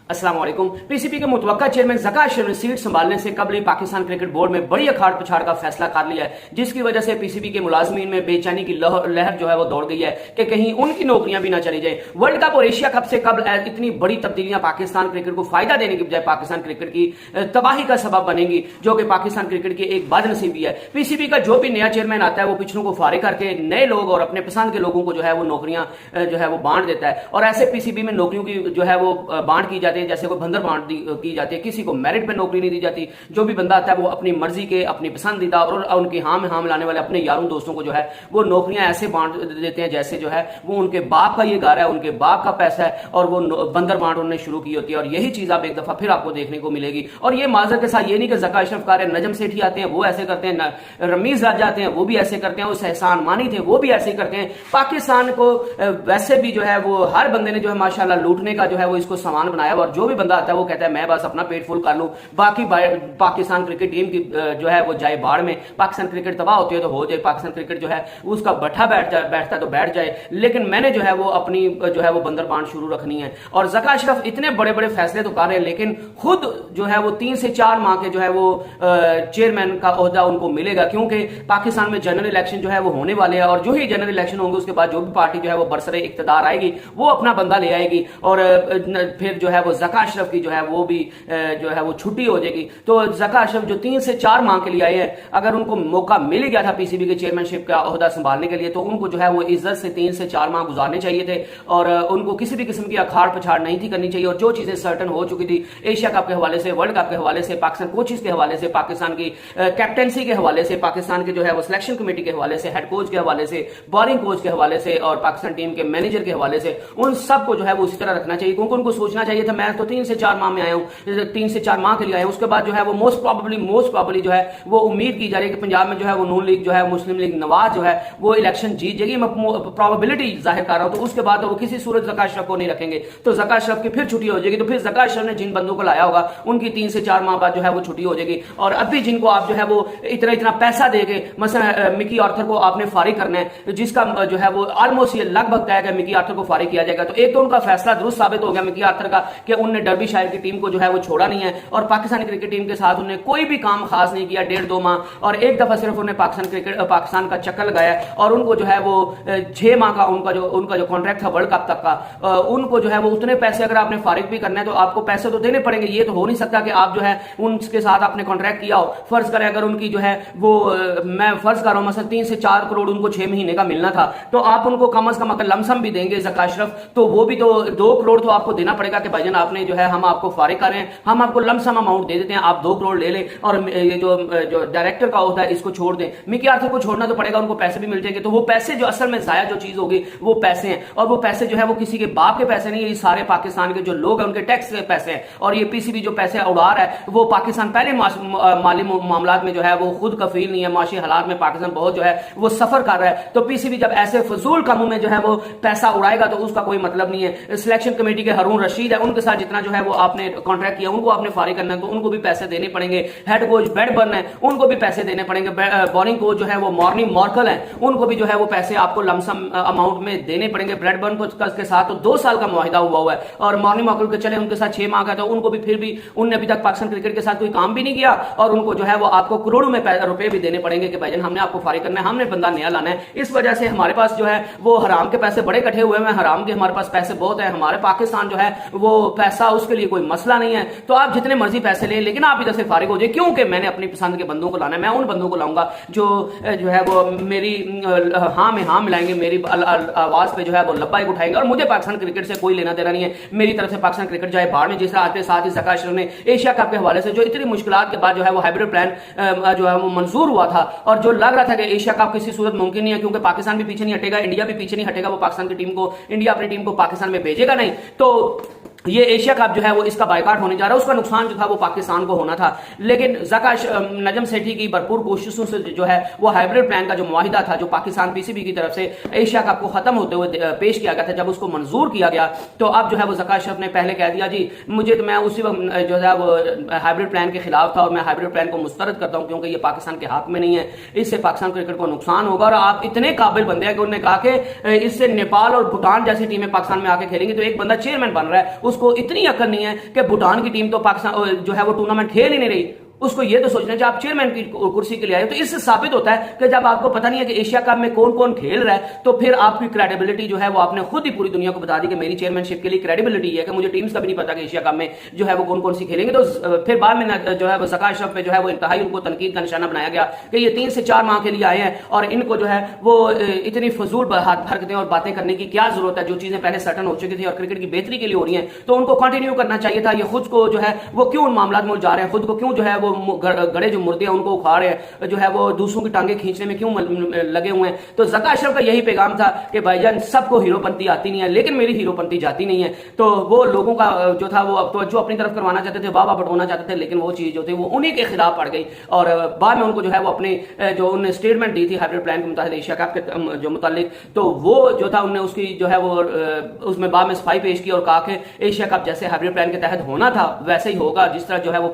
अस्सलाम वालेकुम। पीसीबी के मुतवक्का चेयरमैन ज़का अशरफ ने सीट संभालने से कबल ही पाकिस्तान क्रिकेट बोर्ड में बड़ी अखाड़ पछाड़ का फैसला कर लिया है, जिसकी वजह से पीसीबी के मुलाजमीन में बेचैनी की लहर जो है वो दौड़ गई है कि कहीं उनकी नौकरियां भी ना चली जाए। वर्ल्ड कप और एशिया कप से कबल इतनी बड़ी तब्दीलियां पाकिस्तान क्रिकेट को फायदा देने की बजाय पाकिस्तान क्रिकेट की तबाही का सबब बनेंगी, जो कि पाकिस्तान क्रिकेट की एक बदनसीबी है। पीसीबी का जो भी नया चेयरमैन आता है वो पिछड़ों को फारिग करके नए लोग और अपने पसंद के लोगों को जो है वो नौकरियां जो है वो बांट देता है, और ऐसे पीसीबी में नौकरियों की जो है वो बांट की जाती है जैसे कोई बंदर की जाती है। किसी को मेरिट पे नौकरी नहीं दी जाती। जो भी बंदा आता है वो अपनी मर्जी के, अपनी पसंदीदा और उनकी हाँ में हाँ मिलाने वाले अपने यारों दोस्तों को जो है वो नौकरियां ऐसे बांट देते हैं जैसे जो है वो उनके बाप का ये घर है, उनके बाप का पैसा है, और वो बंदर बांट उन्होंने शुरू की होती है। और यही चीज आप एक दफा फिर आपको देखने को मिलेगी। और ये माजर के साथ ये नहीं कि ज़का अशरफ कार है, नजम सेठी आते हैं वो ऐसे करते हैं, रमीज राजा आते हैं वो भी ऐसे करते हैं, उस एहसान मानी थे वो भी ऐसे करते हैं। पाकिस्तान को वैसे भी जो है वो हर बंदे ने जो है माशाल्लाह लूटने का जो है वो इसको सामान बनाया, और जो भी बंदा आता है वो कहता है मैं बस अपना पेट फुल कर लूं, बाकी पाकिस्तान क्रिकेट टीम की जो है वो जाए बाढ़ में। पाकिस्तान क्रिकेट तबाह होती है तो हो जाए, पाकिस्तान क्रिकेट जो है उसका बैठता है तो बैठ जाए, लेकिन मैंने जो है वो अपनी जो है वो बंदर बांट शुरू रखनी है। और ज़का अशरफ इतने बड़े बड़े फैसले तो कर रहे हैं, लेकिन खुद जो है वो 3 से 4 माह के जो है वो चेयरमैन का ओहदा उनको मिलेगा, क्योंकि पाकिस्तान में जनरल इलेक्शन जो है वो होने वाले हैं, और जो ही जनरल इलेक्शन होंगे उसके बाद जो भी पार्टी जो है वो बरसरे इक्तदार आएगी वो अपना बंदा ले आएगी, और फिर जो है वो ज़का अशरफ की जो है वो भी जो है वो छुट्टी हो जाएगी। तो ज़का अशरफ जो 3 से 4 माह के लिए आए हैं, अगर उनको मौका मिल गया था पीसीबी के चेयरमैनशिप का ओहदा संभालने के लिए तो उनको जो है वो इज्जत से 3 से 4 माह गुजारने चाहिए थे, और उनको किसी भी किस्म की अखाड़ पछाड़ नहीं थी करनी चाहिए। और जो चीजें सर्टन हो चुकी थी एशिया कप के हवाले से, वर्ल्ड कप के हवाले से, पाकिस्तान कोचेस के हवाले से, पाकिस्तान की कैप्टनसी के हवाले से, पाकिस्तान के जो है वो सिलेक्शन कमेटी के हवाले से, हेड कोच के हवाले से, बॉलिंग कोच के हवाले से, और पाकिस्तान टीम के मैनेजर के हवाले से, उन सबको जो है वो उसी तरह रखना चाहिए, क्योंकि उनको सोचना चाहिए था मैं तो 3 से 4 माह में आया हूँ, 3 से 4 माह के लिए आए। उसके बाद जो है वो मोस्ट प्रॉबली जो है वो उम्मीद की जा रही है कि पंजाब में जो है वो नून लीग जो है मुस्लिम लीग नवाज जो है वो इलेक्शन जीत जाएगी। मैं प्रोबेबिलिटी जाहिर कर रहा हूं, तो उसके बाद वो किसी सूरत ज़का अशरफ को नहीं रखेंगे, तो ज़का अशरफ की फिर छुट्टी हो जाएगी। तो फिर ज़का अशरफ ने जिन बंदों को लाया होगा उनकी 3 से 4 माह बाद जो है वो छुट्टी हो जाएगी। और अभी जिनको आप जो है वो इतना पैसा देके मसलन मिकी आर्थर को आपने फारिग करना है, जिसका जो है वो ऑलमोस्ट ये लगभग तय है मिकी आर्थर को फारिग किया जाएगा, तो एक तो उनका फैसला दुरुस्त साबित हो गया मिकी आर्थर का कि उन्होंने डर्बी शायर की टीम को जो है वो छोड़ा नहीं है, और पाकिस्तानी क्रिकेट टीम के साथ उन्होंने कोई भी काम खास नहीं किया 1.5-2 माह, और एक दफा सिर्फ उन्होंने पाकिस्तान का चक्कर लगाया, और उनको जो है वो 6 माह का उनका जो कॉन्ट्रैक्ट था वर्ल्ड कप तक का, उनको जो है वो उतने पैसे अगर आपने फारिग भी करना है तो आपको पैसे तो देने पड़ेंगे। ये तो हो नहीं सकता कि आप जो है उनके साथ आपने कॉन्ट्रैक्ट किया हो, फर्ज करें अगर उनकी जो है वो मैं फर्ज कर रहा हूं मतलब 3 से 4 करोड़ उनको 6 महीने का मिलना था, तो आप उनको कम से कम अगर लमसम भी देंगे ज़का अशरफ, तो वो भी तो 2 करोड़ तो आपको देना पड़ेगा कि भाईजान आपने जो है हम आपको फारिग कर रहे हैं, हम आपको लमसम अमाउंट दे देते हैं, आप 2 करोड़ ले लें, और ये जो डायरेक्टर का होता है इसको छोड़ दें। मिकी आर्थर को छोड़ना तो पड़ेगा, उनको पैसे भी मिल जाएंगे, तो वो पैसे जो असल में जाया जो चीज होगी वो पैसे हैं, और वो पैसे जो है वो किसी के बाप के पैसे नहीं है, ये सारे पाकिस्तान के जो लोग हैं उनके टैक्स के पैसे हैं। और ये पीसीबी जो पैसे उड़ा रहा है वो पाकिस्तान पहले माली मामलात में जो है वो खुद कफील नहीं है, माशी हालात में पाकिस्तान बहुत जो है वो सफर कर रहा है। तो पीसीबी जब ऐसे फजूल कामों में जो है वो पैसा उड़ाएगा तो उसका कोई मतलब नहीं है। सिलेक्शन कमेटी के हारून रशीद है, उनके साथ जितना जो है वो आपने कॉन्ट्रैक्ट किया उनको आपने फारिग करना है तो उनको भी पैसे देने पड़ेंगे। हेड कोच ब्रैडबर्न है, उनको भी पैसे देने पड़ेंगे। बॉलिंग कोच जो है वो मॉर्निंग मॉर्कल है, उनको भी जो है वो पैसे आपको लमसम अमाउंट में देने पड़ेंगे। ब्रैडबर्न को के साथ तो 2 साल का मुआहिदा हुआ है, और मॉर्निंग मॉर्कल के चले उनके साथ 6 माह का, तो उनको भी फिर भी उन्होंने अभी तक पाकिस्तान क्रिकेट के साथ कोई काम भी नहीं किया, और उनको जो है वो आपको करोड़ों में रुपए भी देने पड़ेंगे कि भाईजान हमने आपको फारिग करना है, हमने बंदा नया लाना है। इस वजह से हमारे पास जो है वो हराम के पैसे बड़े इकट्ठे हुए हैं, हराम के हमारे पास पैसे बहुत है, हमारे पाकिस्तान जो है वो पैसा उसके लिए कोई मसला नहीं है, तो आप जितने मर्जी पैसे लें, लेकिन आप इधर से फारिग हो जाए, क्योंकि मैंने अपनी पसंद के बंदों को लाना है। मैं उन बंदों को लाऊंगा जो है वो मेरी हाँ में हाँ मिलाएंगे, मेरी आवाज पे जो है वो लब्बाइक उठाएंगे, और मुझे पाकिस्तान क्रिकेट से कोई लेना देना नहीं है। मेरी तरफ से पाकिस्तान क्रिकेट जाए बाहर में, जिस तरह आते साथ ही ज़का अशरफ ने एशिया कप के हवाले से जो इतनी मुश्किलात के बाद जो है वो हाइब्रिड प्लान जो है वो मंजूर हुआ था, और जो लग रहा था कि एशिया कप किसी सूरत मुमकिन नहीं है, क्योंकि पाकिस्तान भी पीछे नहीं हटेगा, इंडिया भी पीछे नहीं हटेगा, वो पाकिस्तान की टीम को इंडिया अपनी टीम को पाकिस्तान में भेजेगा नहीं, तो ये एशिया कप जो है वो इसका बायकाट होने जा रहा है। उसका नुकसान जो था वो पाकिस्तान को होना था, लेकिन ज़का नजम सेठी की भरपूर कोशिशों से जो है वो हाइब्रिड प्लान का जो मुआहिदा था जो पाकिस्तान पीसीबी की तरफ से एशिया कप को खत्म होते हुए पेश किया गया था, जब उसको मंजूर किया गया तो अब जो है वो ज़का अशरफ ने पहले कह दिया जी मुझे तो मैं उसी वक्त जो है वो हाइब्रिड प्लान के खिलाफ था, और मैं हाइब्रिड प्लान को मुस्तरद करता हूँ क्योंकि ये पाकिस्तान के हक में नहीं है, इससे पाकिस्तान क्रिकेट को नुकसान होगा। और आप इतने काबिल बंदे हैं कि उन्होंने कहा कि इससे नेपाल और भूटान जैसी टीमें पाकिस्तान में आके खेलेंगी, तो एक बंदा चेयरमैन बन रहा है اس کو اتنی عقل نہیں ہے کہ بھوٹان کی ٹیم تو پاکستان جو ہے وہ ٹورنامنٹ کھیل ہی نہیں رہی، اس کو یہ تو سوچنا ہے جب آپ چیئرمین کی کرسی کے لیے آئے تو اس سے ثابت ہوتا ہے کہ جب آپ کو پتہ نہیں ہے کہ ایشیا کپ میں کون کون کھیل رہا ہے تو پھر آپ کی کریڈیبلٹی جو ہے وہ آپ نے خود ہی پوری دنیا کو بتا دی کہ میری چیئرمین شپ کے لیے کریڈیبلٹی ہے کہ مجھے ٹیمز کا بھی نہیں پتا کہ ایشیا کپ میں جو ہے وہ کون کون سی کھیلیں گے۔ تو پھر بعد میں جو ہے وہ زکا اشرف پہ جو ہے وہ انتہائی ان کو تنقید کا نشانہ بنایا گیا کہ یہ 3 سے 4 ماہ کے لیے آئے ہیں اور ان کو جو ہے وہ اتنی فضول حرکتیں اور باتیں کرنے کی کیا ضرورت ہے، جو چیزیں پہلے سرٹن ہو چکی تھی اور کرکٹ کی بہتری کے لیے ہو رہی ہیں تو ان کو کنٹینیو کرنا چاہیے تھا۔ یہ خود کو جو ہے وہ کیوں ان معاملات میں جا رہے ہیں، خود کو کیوں جو ہے وہ گڑے جو مردے ہیں ان کو اکھاڑ رہے ہیں، جو ہے وہ دوسروں کی ٹانگیں کھینچنے میں کیوں لگے ہوئے ہیں۔ تو زکا اشرف کا یہی پیغام تھا کہ بھائی جان سب کو ہیرو پنتی آتی نہیں ہے لیکن میری ہیرو پنتی جاتی نہیں ہے۔ تو وہ لوگوں کا جو تھا وہ توجہ اپنی طرف کروانا چاہتے تھے، واہ بٹونا چاہتے تھے، لیکن وہ چیز جو تھی وہ انہی کے خلاف پڑ گئی اور بعد میں ان کو جو ہے وہ اپنے جو انہوں نے اسٹیٹمنٹ دی تھی ہائبرڈ پلان کے متحد ایشیا کپ کے جو متعلق، تو وہ جو تھا انہوں نے اس کی جو ہے وہ اس میں بعد میں صفائی پیش کی اور کہا کہ ایشیا کپ جیسے ہائبرڈ پلان کے تحت ہونا تھا ویسے ہی ہوگا، جس طرح جو ہے وہ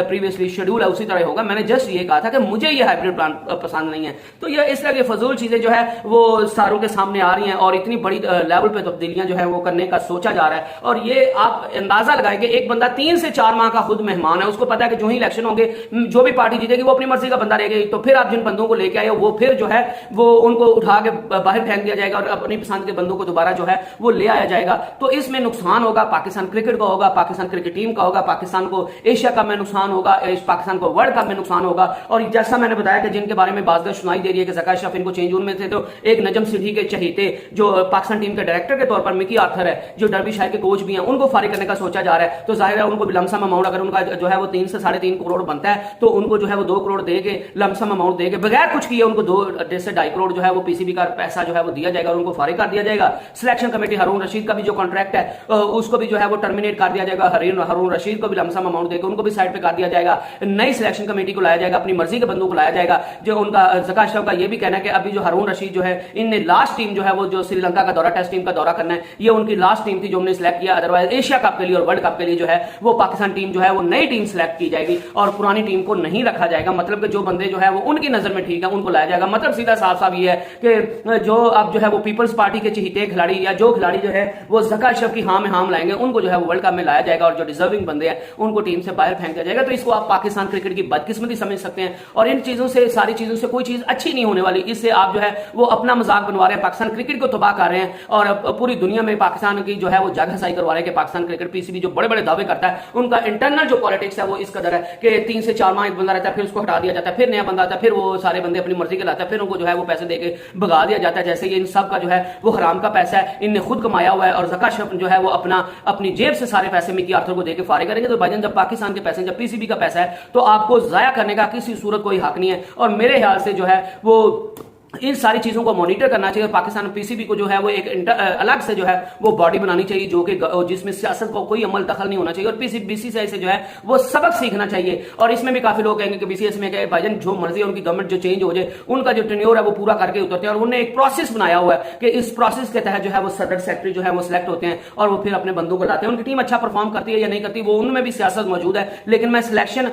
پریویسلی شیڈول ہے اسی طرح ہوگا۔ میں نے جسٹ یہ کہا تھا کہ مجھے یہ ہائبرڈ پلان پسند نہیں ہے۔ تو یہ اس طرح کی فضول چیزیں جو ہے وہ ساروں کے سامنے آ رہی ہیں اور اتنی بڑی لیول پہ تبدیلیاں جو ہے وہ کرنے کا سوچا جا رہا ہے اور یہ آپ اندازہ لگائیں کہ ایک بندہ 3 سے 4 ماہ کا خود مہمان ہے، اس کو پتا ہے کہ جو ہی الیکشن ہوں گے جو بھی پارٹی جیتے گی وہ اپنی مرضی کا بندہ رہے گی، تو پھر آپ جن بندوں کو لے کے آئے وہ پھر جو ہے وہ ان کو اٹھا کے باہر پھینک دیا جائے گا اور اپنی پسند کے بندوں کو دوبارہ جو ہے وہ لے آیا جائے گا۔ تو اس میں نقصان ہوگا پاکستان کرکٹ کا، ہوگا پاکستان کرکٹ ٹیم کا، ہوگا پاکستان کو ایشیا کپ میں نقصان ہوگا، پاکستان کو ورلڈ کپ میں نقصان ہوگا۔ اور جیسا میں نے بتایا کہ جن کے بارے میں بازگشت سنائی دے رہی ہے کہ زکا اشرف ان کو چینج میں تھے، تو ایک نجم سیٹھی کے چہیتے جو پاکستان ٹیم کے ڈائریکٹر کے طور پر مکی آرتھر ہے، جو ڈربی شاہر کے کوچ بھی ہیں، ان کو فارغ کرنے کا سوچا جا رہا ہے۔ تو ظاہر ہے ان کو بھی لمسم اماؤنٹ اگر ان کا جو ہے وہ 3 سے 3.5 کروڑ بنتا ہے تو ان کو جو ہے وہ 2 کروڑ دے کے لمسم اماؤنٹ دے کے بغیر کچھ کیے ان کو 2 سے 2.5 کروڑ جو ہے وہ پی سی بی کا پیسہ جو ہے وہ دیا جائے گا اور ان کو فارغ کر دیا جائے گا۔ سلیکشن کمیٹی ہارون رشید کا بھی جو کانٹریکٹ ہے اس کو بھی جو ہے وہ ٹرمینیٹ کر دیا جائے گا، ہارون رشید کو بھی لمسم اماؤنٹ دے کے ان کو بھی سائڈ پہ کر دیا جائے گا۔ نئی سلیکشن کمیٹی کو لایا جائے گا، اپنی مرضی کے بندوں کو لایا جائے گا۔ جو ان کا زکا اشرف کا یہ بھی کہنا ہے کہ ابھی جو ہارون رشید جو ہے ان نے لاسٹ ٹیم جو ہے وہ جو سری لنکا کا دورہ ٹیسٹ ٹیم کا دورہ کرنا ہے، یہ ان کی لاسٹ ٹیم تھی جو ہم نے سلیکٹ کیا، ادروائز ایشیا کپ کے لیے اور ورلڈ کپ کے لیے جو ہے وہ پاکستان ٹیم جو ہے وہ نئی ٹیم سلیکٹ کی جائے گی اور پرانی ٹیم کو نہیں رکھا جائے گا۔ مطلب کہ جو بندے جو ہے وہ ان کی نظر میں ٹھیک ہے ان کو لایا جائے گا۔ مطلب سیدھا صاف صاف یہ ہے کہ جو اب جو ہے وہ پیپلز پارٹی کے چہیتے کھلاڑی یا جو کھلاڑی جو ہے وہ زکا اشرف کی ہاں میں ہاں لائیں گے ان کو جو ہے وہ ورلڈ کپ میں لایا جائے گا اور جو ڈیزرونگ بندے ہیں ان کو ٹیم سے باہر پھینک دیا جائے گا۔ تو اس کو آپ پاکستان کرکٹ کی بدقسمتی سمجھ سکتے ہیں اور ان چیزوں سے ساری چیزوں سے کوئی چیز اچھی نہیں ہونے والی۔ اس سے آپ جو ہے وہ اپنا مذاق بنوا رہے ہیں، پاکستان کرکٹ کو تباہ کر رہے ہیں اور پوری دنیا میں پاکستان کی جو ہے وہ جگہ سائی کروا رہے ہیں کہ پاکستان کرکٹ پی سی بی جو بڑے بڑے دعوے کرتا ہے ان کا انٹرنل جو پالیٹکس ہے وہ اس قدر ہے کہ 3 سے 4 ماہ ایک بندہ رہتا ہے پھر اس کو ہٹا دیا جاتا ہے، پھر نیا بندہ آتا ہے، پھر وہ سارے بندے اپنی مرضی کے لاتا ہے، پھر ان کو جو ہے وہ پیسے دے کے بھگا دیا جاتا ہے جیسے یہ ان سب کا جو ہے وہ حرام کا پیسہ ہے، ان نے خود کمایا ہوا ہے اور زکا اشرف جو ہے وہ اپنی جیب سے سارے پیسے مکی آرتھر کو دے کے فارغ کریں گے۔ تو بھائی جان جب پاکستان کے پیسے جب پی سی بی کا پیسہ ہے تو آپ کو ضائع کرنے کا کسی صورت کوئی حق نہیں ہے اور میرے خیال سے جو ہے وہ ان ساری چیزوں کو مانیٹر کرنا چاہیے۔ پاکستان پی سی بی کو جو ہے وہ ایک الگ سے جو ہے وہ باڈی بنانی چاہیے جو کہ جس میں سیاست کو کوئی عمل دخل نہیں ہونا چاہیے اور بی سی سی آئی سے جو ہے وہ سبق سیکھنا چاہیے۔ اور اس میں بھی کافی لوگ کہیں گے کہ بی سی ایس میں کہ بھائی جان جو مرضی ہے ان کی گورنمنٹ جو چینج ہو جائے ان کا جو ٹینیور ہے وہ پورا کر کے اترتے ہیں اور انہوں نے ایک پروسیس بنایا ہوا ہے کہ اس پروسیس کے تحت جو ہے وہ صدر سیکٹری جو ہے وہ سلیکٹ ہوتے ہیں اور وہ پھر اپنے بندوں کو لاتے ہیں۔ ان کی ٹیم اچھا پرفارم کرتی ہے یا نہیں کرتی وہ ان میں بھی سیاست موجود ہے، لیکن میں سلیکشن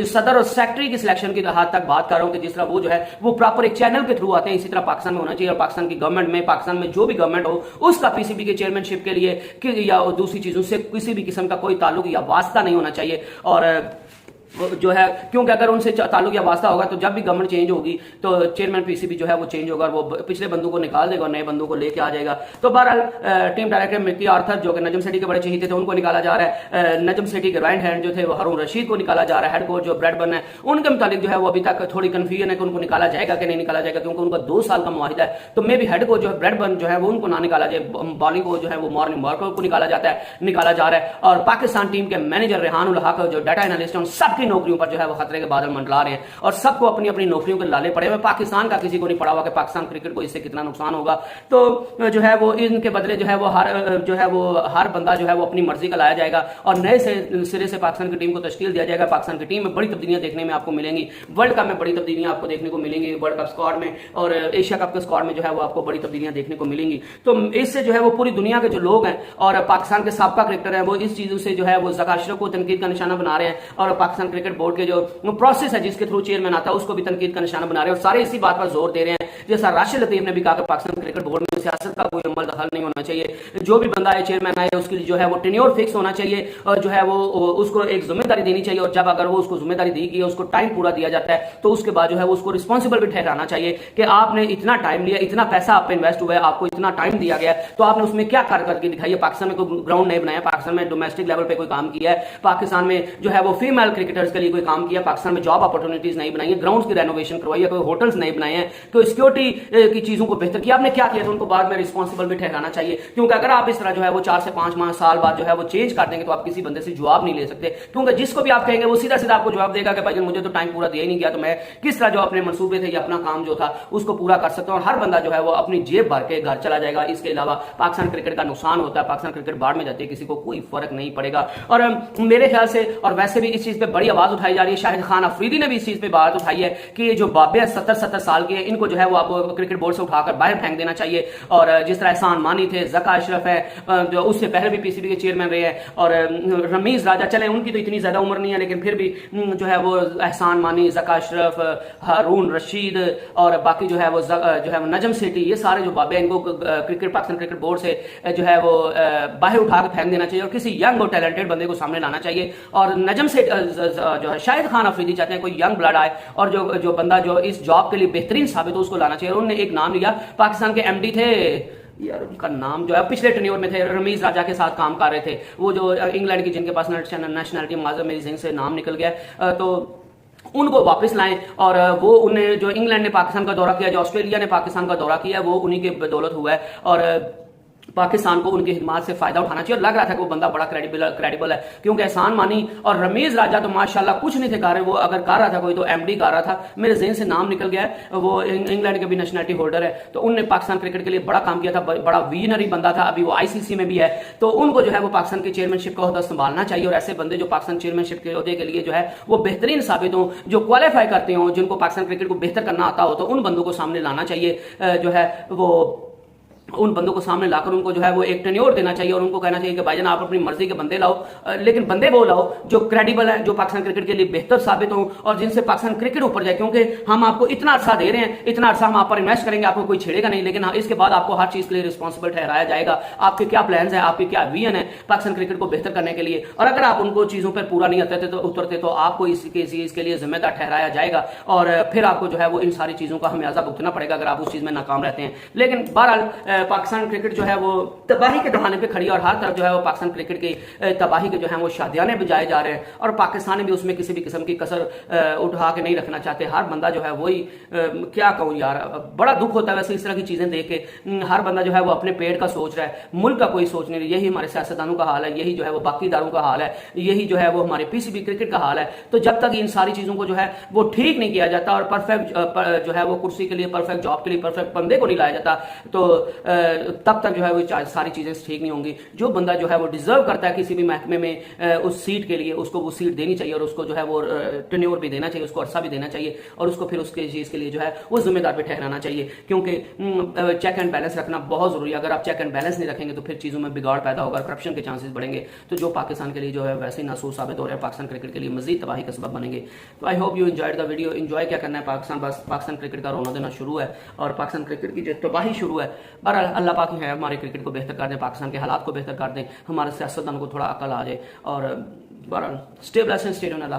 صدر اور سیکٹری کی سلیکشن کی حد تک بات کر رہا ہوں کہ جس طرح وہ جو ہے وہ پراپر ایک چینل کے تھرو آتے ہیں، اسی طرح پاکستان میں ہونا چاہیے اور پاکستان کی گورنمنٹ میں پاکستان میں جو بھی گورنمنٹ ہو اس کا پی سی بی کے چیئرمین شپ کے لیے یا دوسری چیزوں سے کسی بھی قسم کا کوئی تعلق یا واسطہ نہیں ہونا چاہیے۔ اور جو ہے کیونکہ اگر ان سے تعلق یا واسطہ ہوگا تو جب بھی گورنمنٹ چینج ہوگی تو چیئرمین پی سی بی جو ہے وہ چینج ہوگا اور وہ پچھلے بندوں کو نکال دے گا اور نئے بندوں کو لے کے آ جائے گا۔ تو بہرحال ٹیم ڈائریکٹر مکی آرتھر جو کہ نجم سیٹھی کے بڑے چہیتے تھے ان کو نکالا جا رہا ہے، نجم سیٹھی کے رائٹ ہینڈ جو تھے وہ ہارون رشید کو نکالا جا رہا ہے، ہیڈ کوچ جو بریڈ برن ہے ان کے متعلق جو ہے وہ ابھی تک تھوڑی کنفیوژن ہے کہ ان کو نکالا جائے گا کہ نہیں نکالا جائے گا کیونکہ ان کا 2 سال کا معاہدہ ہے۔ تو میں بھی ہیڈ کوچ جو ہے بریڈ برن جو ہے وہ ان کو نہ نکالا جائے، بالنگ کو جو ہے وہ مارننگ مارکو کو نکالا جا رہا ہے اور پاکستان ٹیم کے مینیجر ریحان الحق جو ڈیٹا انالسٹ ہیں ان سب کی نوکریوں پر جو ہے وہ خطرے کے بادل منڈلا رہے ہیں اور سب کو اپنی اپنی نوکریوں کے لالے پڑے ہوئے، پاکستان کا کسی کو نہیں پڑا ہوا کہ پاکستان کرکٹ کو اس سے کتنا نقصان ہوگا۔ تو جو ہے وہ ان کے بدلے جو ہے وہ ہر بندہ جو ہے وہ اپنی مرضی کا لایا جائے گا اور نئے سرے سے پاکستان کی ٹیم کو تشکیل دیا جائے گا۔ پاکستان کی ٹیم میں بڑی تبدیلیاں دیکھنے میں آپ کو ملیں گی، ورلڈ کپ میں بڑی تبدیلیاں آپ کو دیکھنے کو ملیں گی، ورلڈ کپ اسکواڈ میں اور ایشیا کپ کے اسکواڈ میں جو ہے وہ آپ کو بڑی تبدیلیاں دیکھنے کو ملیں گی۔ تو اس سے جو ہے وہ پوری دنیا کے جو لوگ ہیں اور پاکستان کے سابقہ کرکٹر ہیں وہ اس چیزوں سے جو ہے وہ زکا اشرف کو تنقید کا نشانہ بنا رہے ہیں اور پاکستان کرکٹ بورڈ کے جو پروسیس ہے جس کے تھرو چیئرمین آتا ہے اس کو بھی تنقید کا نشانہ بنا رہے ہیں اور سارے اسی بات پر زور دے رہے ہیں جیسا راشد لطیف نے بھی کہا کہ پاکستان کرکٹ بورڈ میں सियासत का कोई अमल दखल नहीं होना चाहिए। जो भी बंदा है चेयरमैन आए उसके लिए जो है वो टेन्योर फिक्स होना चाहिए और जो है वो उसको एक जिम्मेदारी देनी चाहिए, और जब अगर वो उसको जिम्मेदारी दी गई है, उसको टाइम पूरा दिया जाता है, तो उसके बाद जो है वो उसको रिस्पॉन्सिबल भी ठहराना चाहिए कि आपने इतना टाइम लिया, इतना पैसा आप पे इन्वेस्ट हुआ है, आपको इतना टाइम दिया गया है, तो आपने उसमें क्या कर करके दिखाई है। पाकिस्तान में कोई ग्राउंड नहीं बनाया, पाकिस्तान में डोमेस्टिक लेवल पे कोई काम किया है, पाकिस्तान में जो है वो फीमेल क्रिकेटर्स के लिए कोई काम किया, पाकिस्तान में जॉब अपॉर्चुनिटीज नहीं बनाई है, ग्राउंड्स की रेनोवेशन करवाई है, कोई होटल्स नहीं बनाए हैं, कोई सिक्योरिटी की चीजों को बेहतर किया, आपने क्या किया, तो उनको बाद में रिस्पॉन्सिबल भी ठहराना चाहिए। क्योंकि अगर आप इस तरह जो है वो 4 से 5 माह साल बाद जो है वो चेंज कर देंगे तो आप किसी बंदे से जवाब नहीं ले सकते, क्योंकि जिसको भी आप कहेंगे वो सीधा सीधा आपको जवाब देगा कि भाई मुझे तो टाइम पूरा दिया ही नहीं गया, तो मैं किस तरह जो अपने मंसूबे थे या अपना काम जो था उसको पूरा कर सकता हूं। और हर बंदा जो है वो अपनी जेब भर के घर चला जाएगा। इसके अलावा पाकिस्तान क्रिकेट का नुकसान होता है, पाकिस्तान क्रिकेट बाढ़ में जाती है, किसी को कोई फर्क नहीं पड़ेगा। और मेरे ख्याल से और वैसे भी इस चीज पे बड़ी आवाज उठाई जा रही है, शाहिद खान अफरीदी ने भी इस चीज पे बात उठाई है कि जो बाबे 70-70 साल के इनको जो है वो आपको क्रिकेट बोर्ड से उठाकर बाहर फेंक देना चाहिए। और जिस तरह एहसान मानी थे, ज़का अशरफ है जो उससे पहले भी पीसीबी के चेयरमैन रहे हैं, और रमीज राजा, चले उनकी तो इतनी ज्यादा उम्र नहीं है लेकिन फिर भी जो है वो एहसान मानी, ज़का अशरफ, हारून रशीद और बाकी जो है वो नजम सेठी, ये सारे जो बाबे इनको पाकिस्तान क्रिकेट बोर्ड से जो है वो बाहर उठा के फेंक देना चाहिए और किसी यंग और टैलेंटेड बंदे को सामने लाना चाहिए। और नजम से जो है शाहिद खान अफरीदी चाहते हैं कोई यंग ब्लड आए और जो बंदा जो इस जॉब के लिए बेहतरीन साबित हो उसको लाना चाहिए। उन्होंने एक नाम लिया, पाकिस्तान के एमडी थे, यार उनका नाम जो है पिछले टेन्योर में थे, रमीज राजा के साथ काम कर रहे थे, वो जो इंग्लैंड की जिनके पास नेशनलिटी माजर मेरी जिंग से नाम निकल गया, तो उनको वापस लाएं। और वो उन्हें जो इंग्लैंड ने पाकिस्तान का दौरा किया, जो ऑस्ट्रेलिया ने पाकिस्तान का दौरा किया, वो उन्हीं के बदौलत हुआ है और पाकिस्तान को उनकी हिमात से फायदा उठाना चाहिए। और लग रहा था कि वो बंदा बड़ा क्रेडिबल है, क्योंकि एहसान मानी और रमीज राजा तो माशाल्लाह कुछ नहीं थे कर रहे, वो अगर कर रहा था कोई तो एमडी कर रहा था, मेरे ज़हन से नाम निकल गया है, वो इंग्लैंड के भी नेशनलिटी होल्डर है, तो उनने पाकिस्तान क्रिकेट के लिए बड़ा काम किया था, बड़ा विजनरी बंदा था, अभी वो आईसीसी में भी है, तो उनको जो है वो पाकिस्तान की चेयरमैनशिप का ओहदा संभालना चाहिए। और ऐसे बंदे जो पाकिस्तान चेयरमैनशिप के ओहदे के लिए जो है वो बेहतरीन साबित हो, जो क्वालिफाई करते हो, जिनको पाकिस्तान क्रिकेट को बेहतर करना आता हो, तो उन बंदों को सामने लाना चाहिए, जो है वो उन बंदों को सामने लाकर उनको जो है वो एक टेन्योर देना चाहिए और उनको कहना चाहिए कि भाईजान आप अपनी मर्जी के बंदे लाओ, लेकिन बंदे वो लाओ जो क्रेडिबल है, जो पाकिस्तान क्रिकेट के लिए बेहतर साबित हो और जिनसे पाकिस्तान क्रिकेट ऊपर जाए। क्योंकि हम आपको इतना अर्सा दे रहे हैं, इतना अर्सा हम आप पर इन्वेस्ट करेंगे, आपको कोई छेड़ेगा नहीं, लेकिन इसके बाद आपको हर चीज के लिए रिस्पॉन्सिबल ठहराया जाएगा। आपके क्या प्लान है, आपके क्या विजन है पाकिस्तान क्रिकेट को बेहतर करने के लिए, और अगर आप उनको चीजों पर पूरा नहीं उतरते तो आपको इसके लिए जिम्मेदार ठहराया जाएगा और फिर आपको जो है वो इन सारी चीजों का हमें भुगतना पड़ेगा अगर आप उस चीज में नाकाम रहते हैं। लेकिन बहरहाल पाकिस्तान क्रिकेट जो है वो तबाही के दहाने पे खड़ी है और हर तरफ जो है वो पाकिस्तान क्रिकेट की तबाही के जो है वो शादियाने बजाए जा रहे हैं और पाकिस्तान भी उसमें किसी भी किस्म की कसर उठा के नहीं रखना चाहते। हर बंदा जो है वही क्या कहूँ यार, बड़ा दुख होता है वैसे इस तरह की चीजें देख के। हर बंदा जो है वो अपने पेट का सोच रहा है, मुल्क का कोई सोच नहीं रहा। यही हमारे सियासतदानों का हाल है, यही जो है वो बाकी इदारों का हाल है, यही जो है वो हमारे पीसीबी क्रिकेट का हाल है। तो जब तक इन सारी चीजों को जो है वो ठीक नहीं किया जाता और परफेक्ट जो है वो कुर्सी के लिए, परफेक्ट जॉब के लिए परफेक्ट बंदे को नहीं लाया जाता, तो तब तक जो है वो सारी चीजें ठीक नहीं होंगी। जो बंदा जो है वो डिजर्व करता है किसी भी महकमे में उस सीट के लिए, उसको वो सीट देनी चाहिए और उसको जो है वो टेन्योर भी देना चाहिए, उसको अरसा भी देना चाहिए और उसको फिर उसके चीज के लिए जो है वो जिम्मेदार भी ठहराना चाहिए। क्योंकि चेक एंड बैलेंस रखना बहुत जरूरी है। अगर आप चेक एंड बैलेंस नहीं रखेंगे तो फिर चीजों में बिगाड़ पैदा होगा, करप्शन के चांसेस बढ़ेंगे, तो जो पाकिस्तान के लिए जो है वैसे ही नासूर साबित हो रहा है, पाकिस्तान क्रिकेट के लिए मजीद तबाही का सबब बनेंगे। तो I hope you enjoyed the video. Enjoy क्या करना है, पाकिस्तान क्रिकेट का रोना देना शुरू है और पाकिस्तान क्रिकेट की जो तबाही शुरू है। बहरहाल अल्लाह पाक है हमारे क्रिकेट को बेहतर कर दें, पाकिस्तान के हालात को बेहतर कर दें, हमारे सियासतदानों को थोड़ा अकल आ जाए और बहरहाल स्टे ब्लेस्ड, स्टे ट्यून्ड।